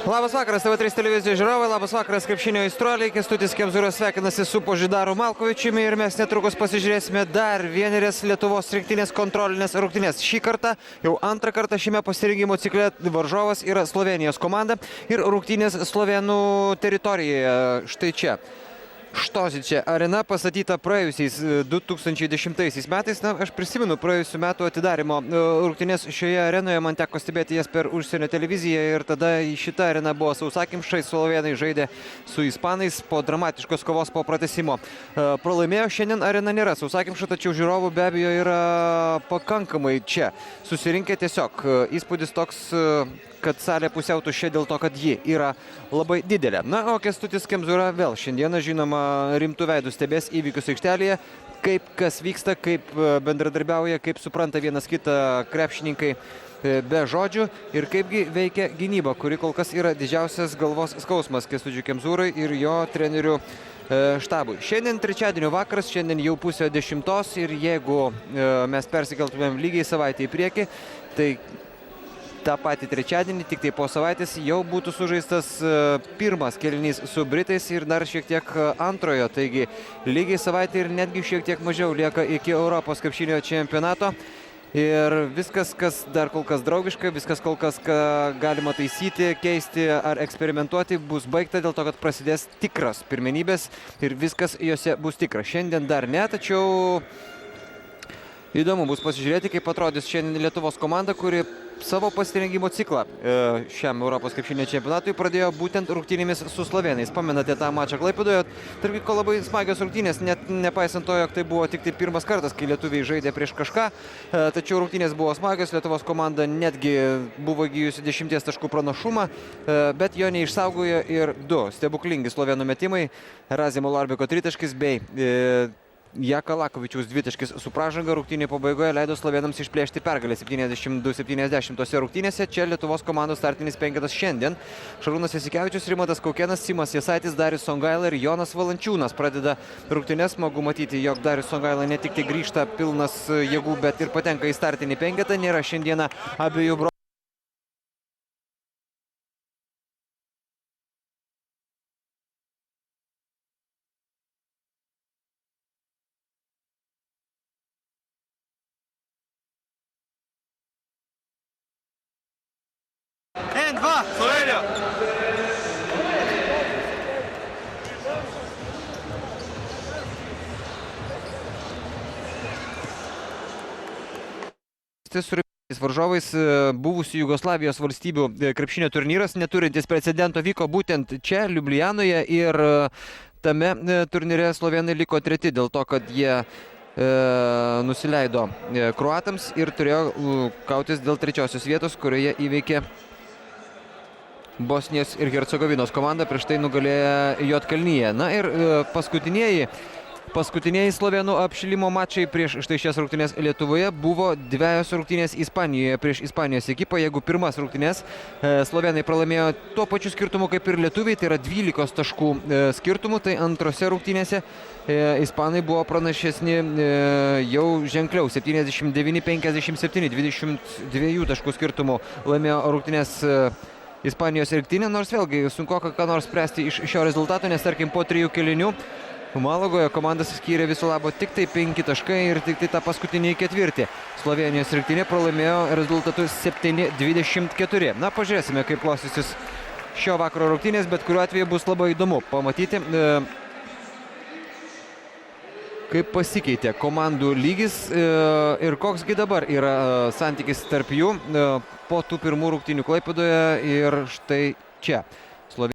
Labas vakaras, TV3 televizijos žiūrovai, labas vakaras krepšinio aistruoliai, Kęstutis Kemzūras sveikinasi su Požidaru Malkovičiumi ir mes netrukus pasižiūrėsime dar vienerias Lietuvos rinktinės kontrolinės rungtynės. Šį kartą, jau antrą kartą šiame pasirinkimo cikle varžovas yra Slovėnijos komanda ir rungtynės Slovėnų teritorijoje štai čia. Štozice arena pastatyta praėjusiais 2010 metais. Na, aš prisimenu praėjusių metų atidarimo rungtynės šioje arenoje, man teko stebėti jas per užsienio televiziją ir tada šita arena buvo sausakimša, slovėnai žaidė su ispanais po dramatiškos kovos po pratęsimo. Pralaimėjo, šiandien arena nėra sausakimša, tačiau žiūrovų be abejo yra pakankamai čia. Susirinkę tiesiog įspūdis toks, kad salė pusiau tuščia dėl to, kad ji yra labai didelė. Na, o Kęstutis Kemzūra vėl šiandieną, žinoma, rimtų veidų stebės įvykius aikštelėje, kaip kas vyksta, kaip bendradarbiauja, kaip supranta vienas kitą krepšininkai be žodžių ir kaipgi veikia gynyba, kuri kol kas yra didžiausias galvos skausmas Kęstučiui Kemzūrai ir jo trenerių štabui. Šiandien trečiadienio vakaras, šiandien jau pusė 10 ir jeigu mes persikeltumėm lygiai savaitę į priekį, tai tą patį trečiadienį, tik tai po savaitės jau būtų sužaistas pirmas kėlinys su Britais ir dar šiek tiek antrojo. Taigi lygiai savaitė ir netgi šiek tiek mažiau lieka iki Europos krepšinio čempionato. Ir viskas, kas dar kol kas draugiška, viskas kol kas, ką galima taisyti, keisti ar eksperimentuoti, bus baigta dėl to, kad prasidės tikras pirmenybės ir viskas jose bus tikra. Šiandien dar ne, tačiau įdomu bus pasižiūrėti, kaip atrodys šiandien Lietuvos komanda, kuri savo pasirengimo ciklą šiam Europos krepšinio čempionatui pradėjo būtent rungtynėmis su slovėnais. Pamenate tą mačą Klaipėdoje? Tarp kitko labai smagios rungtynės, net nepaisant to, jog tai buvo tik tai pirmas kartas, kai lietuviai žaidė prieš kažką. Tačiau rungtynės buvo smagios, Lietuvos komanda netgi buvo įgijusi 10 taškų pranašumą, bet jo neišsaugojo ir du stebuklingi slovėnų metimai. Razimo Larbeko tritaškis bei Jaka Lakovičiaus dvitaškis su pražanga rungtynių pabaigoje leido slovėnams išplėšti pergalę 72-70 tose rungtynėse. Čia Lietuvos komandos startinis penketas šiandien. Šarūnas Jasikevičius, Rimantas Kaukėnas, Simas Jasaitis, Darius Songaila ir Jonas Valančiūnas pradeda rungtynes. Smagu matyti, jog Darius Songaila ne tik tai grįžta pilnas jėgų, bet ir patenka į startinį penketą. Nėra šiandieną abiejų brolių. N2, Slovenija. Su varžovais buvusių Jugoslavijos valstybių krepšinio turnyras, neturintis precedento, vyko būtent čia, Liublianoje, ir tame turnyre slovėnai liko treti dėl to, kad jie nusileido kroatams ir turėjo kautis dėl trečiosios vietos, kurioje įveikė Bosnijos ir Hercegovinos komanda, prieš tai nugalėjo Juodkalniją. Na ir paskutiniai slovėnų apšilimo mačai prieš štai šias rungtynės Lietuvoje buvo dvejos rungtynės Ispanijoje prieš Ispanijos ekipą. Jeigu pirmas rungtynės slovėnai pralaimėjo tuo pačiu skirtumu kaip ir lietuviai, tai yra 12 taškų skirtumų, tai antrose rungtynėse ispanai buvo pranašesni jau ženkliau, 79-57, 22 taškų skirtumų laimėjo rungtynės Ispanijos rinktinė, nors vėlgi sunku ką nors spręsti iš šio rezultato, nes tarkim po 3 kėlinių Malagoje komandas skyrė viso labo tik tai 5 taškai ir tik tai tą paskutinį ketvirtį. Slovėnijos rinktinė pralaimėjo rezultatu 7-24. Na, pažiūrėsime, kaip klostysis šio vakaro rungtynės, bet kuriuo atveju bus labai įdomu pamatyti, kaip pasikeitė komandų lygis ir koksgi dabar yra santykis tarp jų po tų pirmų rungtynių Klaipėdoje ir štai čia.